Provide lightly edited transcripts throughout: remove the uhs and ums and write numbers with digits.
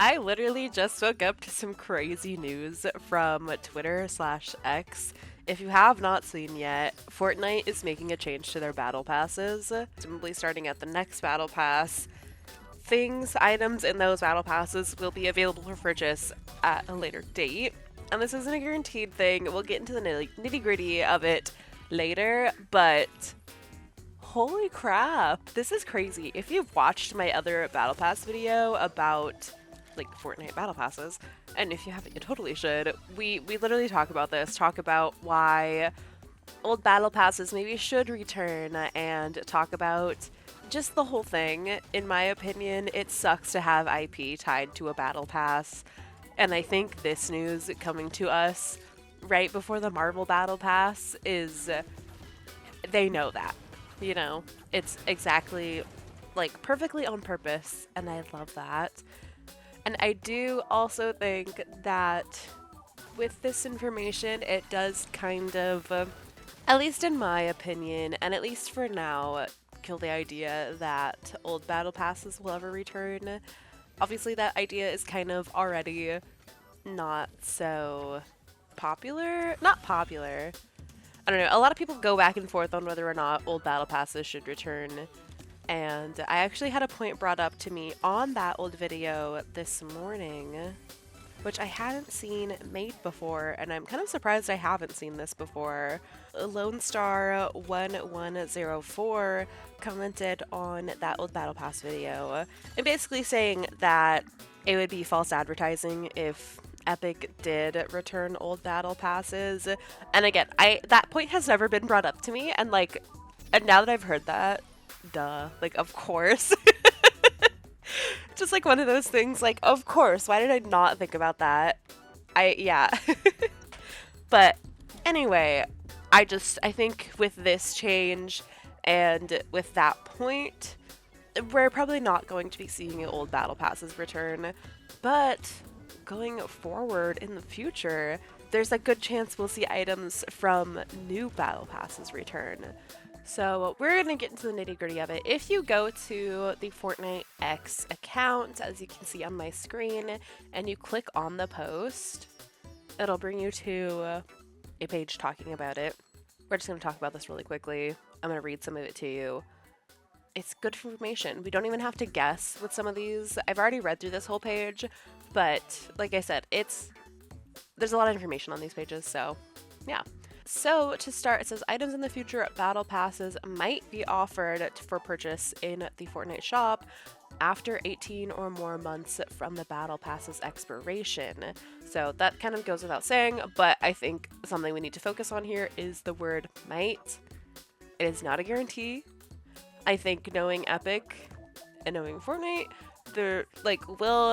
I literally just woke up to some crazy news from Twitter/X. If you have not seen yet, Fortnite is making a change to their battle passes. Presumably starting at the next battle pass, items in those battle passes will be available for purchase at a later date. And this isn't a guaranteed thing. We'll get into the nitty gritty of it later, but holy crap, this is crazy. If you've watched my other battle pass video about like Fortnite battle passes, and if you haven't, you totally should. We literally talk about this, talk about why old battle passes maybe should return, and talk about just the whole thing. In my opinion, it sucks to have IP tied to a battle pass, and I think this news coming to us right before the Marvel battle pass is they know that. You know, it's exactly like perfectly on purpose, and I love that. And I do also think that with this information, it does kind of, at least in my opinion, and at least for now, kill the idea that old battle passes will ever return. Obviously, that idea is kind of already not so popular. Not popular. I don't know. A lot of people go back and forth on whether or not old battle passes should return. And I actually had a point brought up to me on that old video this morning, which I hadn't seen made before, and I'm kind of surprised I haven't seen this before. Lone Star 1104 commented on that old battle pass video, and basically saying that it would be false advertising if Epic did return old battle passes. And again, that point has never been brought up to me, and now that I've heard that, duh, like, of course. Just like one of those things, like, of course, why did I not think about that? Yeah. But anyway, I think with this change and with that point, we're probably not going to be seeing old battle passes return, but going forward in the future, there's a good chance we'll see items from new battle passes return. So we're going to get into the nitty gritty of it. If you go to the Fortnite X account, as you can see on my screen, and you click on the post, it'll bring you to a page talking about it. We're just going to talk about this really quickly. I'm going to read some of it to you. It's good information. We don't even have to guess with some of these. I've already read through this whole page, but like I said, there's a lot of information on these pages, so yeah. So to start, it says items in the future battle passes might be offered for purchase in the Fortnite shop after 18 or more months from the battle pass's expiration. So that kind of goes without saying, but I think something we need to focus on here is the word might. It is not a guarantee. I think knowing Epic and knowing Fortnite,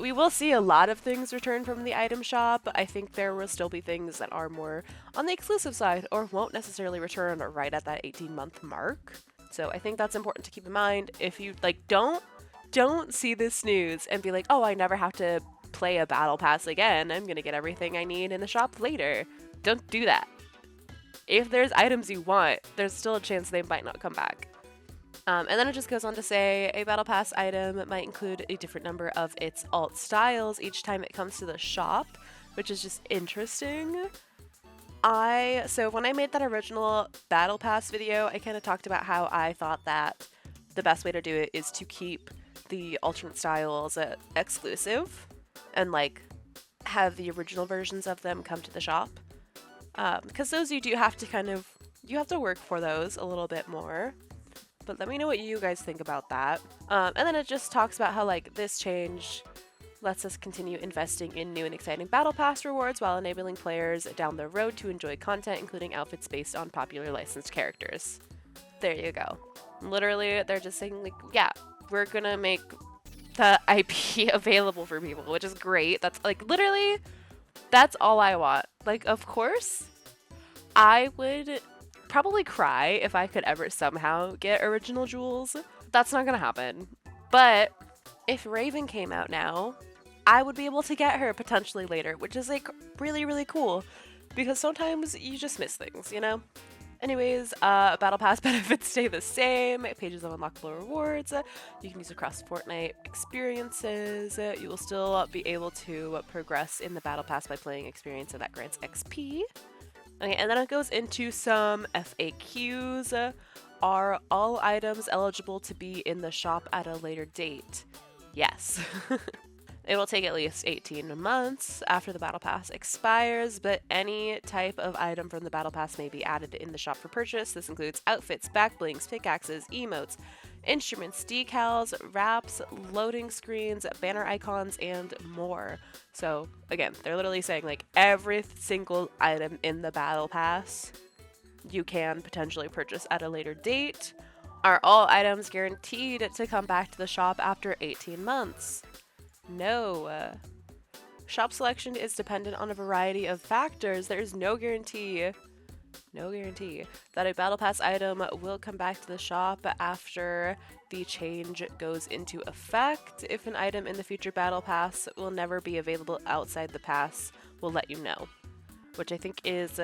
we will see a lot of things return from the item shop. I think there will still be things that are more on the exclusive side or won't necessarily return right at that 18-month mark. So I think that's important to keep in mind. If you don't see this news and be like, oh, I never have to play a battle pass again. I'm gonna get everything I need in the shop later. Don't do that. If there's items you want, there's still a chance they might not come back. And then it just goes on to say a battle pass item might include a different number of its alt styles each time it comes to the shop, which is just interesting. So when I made that original battle pass video, I kind of talked about how I thought that the best way to do it is to keep the alternate styles exclusive and have the original versions of them come to the shop. Because those you do have to you have to work for those a little bit more. But let me know what you guys think about that. And then it just talks about how this change lets us continue investing in new and exciting battle pass rewards while enabling players down the road to enjoy content, including outfits based on popular licensed characters. There you go. Literally, they're just saying yeah, we're gonna make the IP available for people, which is great. That's literally, that's all I want. Of course, I would probably cry if I could ever somehow get original jewels. That's not gonna happen. But if Raven came out now, I would be able to get her potentially later, which is really, really cool because sometimes you just miss things, you know? Anyways, Battle Pass benefits stay the same. Pages of unlockable rewards you can use across Fortnite experiences. You will still be able to progress in the Battle Pass by playing experience, and that grants XP. Okay, and then it goes into some FAQs. Are all items eligible to be in the shop at a later date? Yes. It will take at least 18 months after the Battle Pass expires, but any type of item from the Battle Pass may be added in the shop for purchase. This includes outfits, backblings, pickaxes, emotes, instruments, decals, wraps, loading screens, banner icons, and more. So again, they're literally saying like every single item in the Battle Pass you can potentially purchase at a later date. Are all items guaranteed to come back to the shop after 18 months? No. Shop selection is dependent on a variety of factors. There is no guarantee that a Battle Pass item will come back to the shop after the change goes into effect. If an item in the future Battle Pass will never be available outside the pass, we'll let you know. Which I think is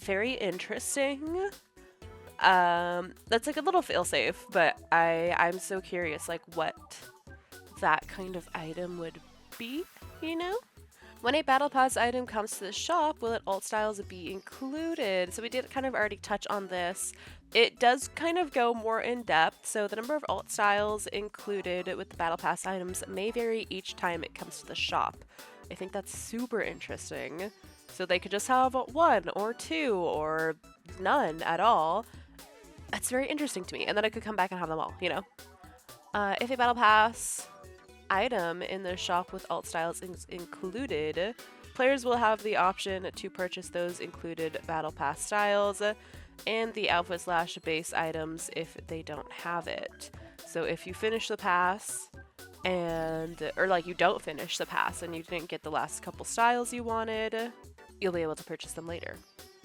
very interesting. That's like a little failsafe, but I'm so curious like what that kind of item would be, you know? When a Battle Pass item comes to the shop, will alt styles be included? So we did kind of already touch on this. It does kind of go more in depth, so the number of alt styles included with the Battle Pass items may vary each time it comes to the shop. I think that's super interesting. So they could just have one or two or none at all. That's very interesting to me. And then I could come back and have them all, you know? If a Battle Pass item in the shop with alt styles is included, players will have the option to purchase those included Battle Pass styles and the outfit/base items if they don't have it. So if you finish the pass or like you don't finish the pass and you didn't get the last couple styles you wanted, you'll be able to purchase them later.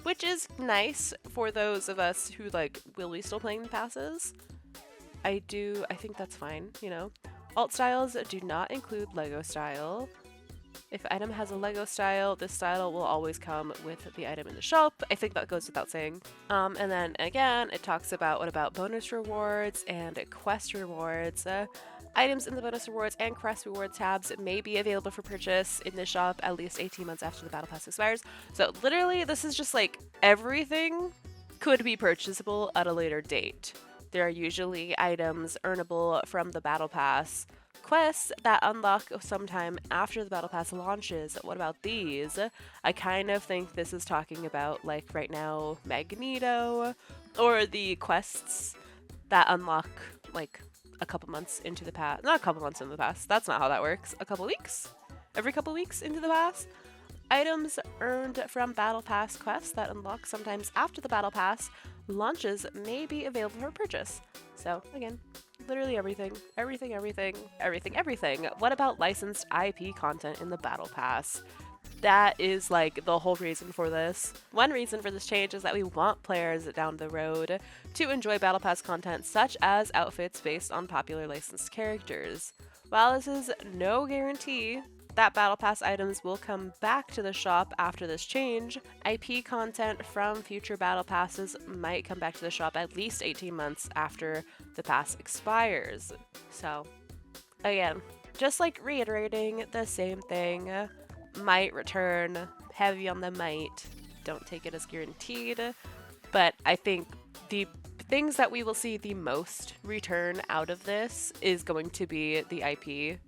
Which is nice for those of us who like will be still playing the passes. I think that's fine, you know. Alt styles do not include Lego style. If an item has a Lego style, this style will always come with the item in the shop. I think that goes without saying. And then again, it talks about what about bonus rewards and quest rewards. Items in the bonus rewards and quest rewards tabs may be available for purchase in the shop at least 18 months after the Battle Pass expires. So literally, this is just like everything could be purchasable at a later date. There are usually items earnable from the Battle Pass quests that unlock sometime after the Battle Pass launches. What about these? I kind of think this is talking about, like, right now, Magneto, or the quests that unlock, like, a couple months into the past. Not a couple months into the past. That's not how that works. A couple weeks? Every couple weeks into the past? Items earned from Battle Pass quests that unlock sometimes after the Battle Pass launches may be available for purchase. So, again, literally everything. What about licensed IP content in the Battle Pass? That is like the whole reason for this. One reason for this change is that we want players down the road to enjoy Battle Pass content such as outfits based on popular licensed characters. While this is no guarantee that Battle Pass items will come back to the shop after this change, IP content from future Battle Passes might come back to the shop at least 18 months after the pass expires. So, again, just like reiterating the same thing, might return, heavy on the might, don't take it as guaranteed, but I think the things that we will see the most return out of this is going to be the IP.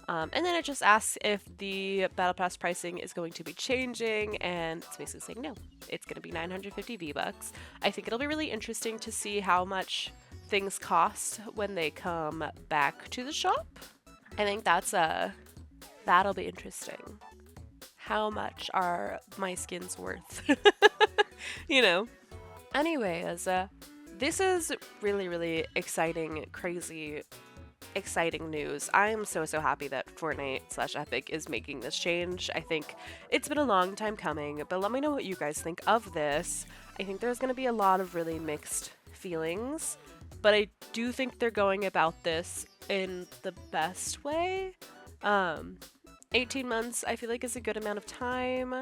And then it just asks if the Battle Pass pricing is going to be changing, and it's basically saying no. It's going to be 950 V-Bucks. I think it'll be really interesting to see how much things cost when they come back to the shop. I think that'll be interesting. How much are my skins worth? You know? Anyways, this is really, really exciting, crazy, exciting news. I am so happy that Fortnite/Epic is making this change. I think it's been a long time coming, but let me know what you guys think of this. I think there's going to be a lot of really mixed feelings, but I do think they're going about this in the best way. 18 months I feel like is a good amount of time.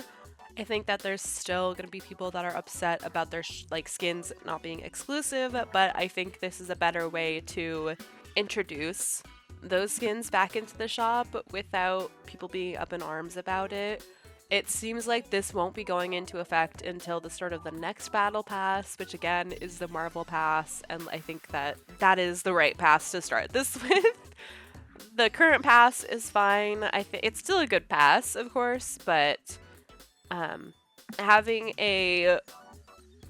I think that there's still going to be people that are upset about their like skins not being exclusive, but I think this is a better way to introduce those skins back into the shop without people being up in arms about it. It seems like this won't be going into effect until the start of the next battle pass, which again is the Marvel pass, and I think that that is the right pass to start this with. The current pass is fine. I think it's still a good pass, of course, but having a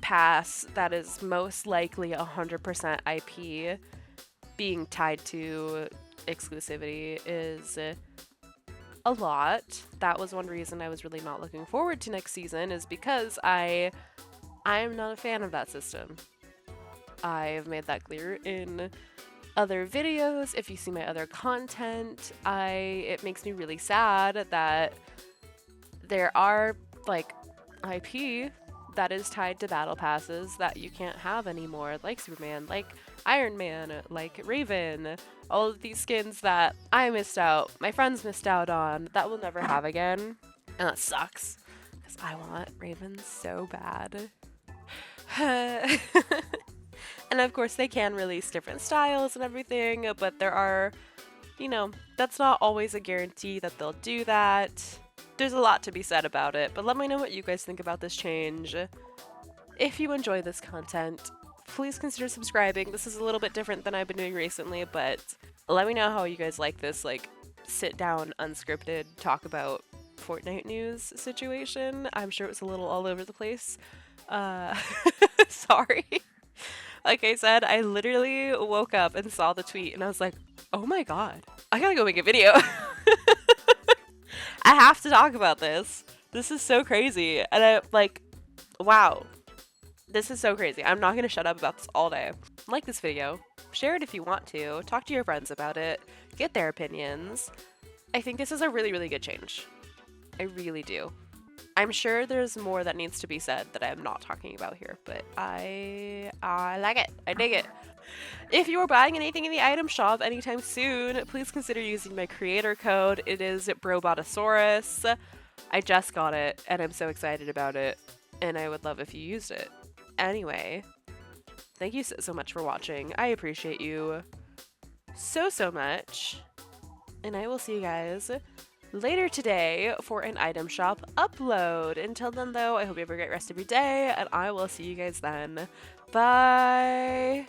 pass that is most likely 100% IP being tied to exclusivity is a lot. That was one reason I was really not looking forward to next season, is because I'm not a fan of that system. I've made that clear in other videos. If you see my other content, it makes me really sad that there are like IP that is tied to battle passes that you can't have anymore, like Superman, like Iron Man, like Raven, all of these skins that I missed out, my friends missed out on, that we'll never have again. And that sucks, because I want Raven so bad. And of course they can release different styles and everything, but there are, you know, that's not always a guarantee that they'll do that. There's a lot to be said about it, but let me know what you guys think about this change. If you enjoy this content, please consider subscribing. This is a little bit different than I've been doing recently, but let me know how you guys like this, like, sit down, unscripted, talk about Fortnite news situation. I'm sure it was a little all over the place. Sorry. Like I said, I literally woke up and saw the tweet and I was like, oh my god, I gotta go make a video. I have to talk about this. This is so crazy. And I like, wow. This is so crazy. I'm not going to shut up about this all day. Like this video. Share it if you want to. Talk to your friends about it. Get their opinions. I think this is a really, really good change. I really do. I'm sure there's more that needs to be said that I'm not talking about here, but I like it. I dig it. If you are buying anything in the item shop anytime soon, please consider using my creator code. It is Brobotasores. I just got it, and I'm so excited about it, and I would love if you used it. Anyway, thank you so much for watching. I appreciate you so much, and I will see you guys later today for an item shop upload. Until then, though, I hope you have a great rest of your day, and I will see you guys then. Bye!